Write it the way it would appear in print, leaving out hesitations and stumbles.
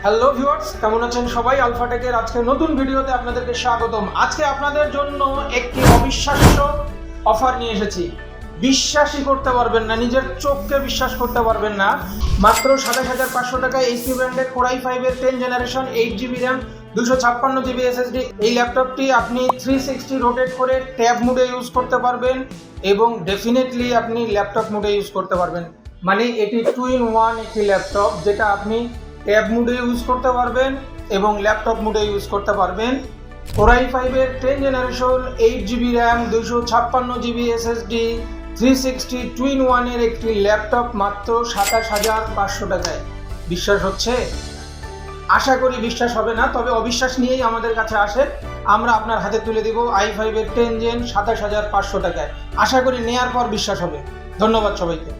Hello viewers, কেমন আছেন সবাই? আলফাটেকের আজকে নতুন ভিডিওতে আপনাদেরকে স্বাগতম। আজকে আপনাদের জন্য একটি অবিশ্বাস্য অফার নিয়ে এসেছি। বিশ্বাসই করতে পারবেন না, নিজের চোখকে বিশ্বাস করতে পারবেন না। মাত্র 27,500 টাকায় এইচপি ব্র্যান্ডের Core i5 এর 10 generation 8GB RAM 256GB SSD এই ল্যাপটপটি আপনি 360 রোটেট করে ট্যাব মোডে ইউজ করতে পারবেন এবং ডেফিনেটলি আপনি ল্যাপটপ মোডে ইউজ করতে পারবেন। মানে এটি 2-in-1 একটি ল্যাপটপ, যেটা আপনি ট্যাব মোডে ইউজ করতে পারবেন এবং ল্যাপটপ মোডে ইউজ করতে পারবেন। Core i5 এর 10 generation 8GB RAM 256GB SSD 360 2-in-1 এর একটি ল্যাপটপ মাত্র 27,500 টাকায়। বিশ্বাস হচ্ছে? আশা করি বিশ্বাস হবে না, তবে অবিশ্বাস নিয়েই আমাদের কাছে আসে। আমরা আপনার হাতে তুলে দিব i5 এর 10 জেন 27,500 টাকায়। আশা করি নেয়ার পর বিশ্বাস হবে। ধন্যবাদ সবাইকে।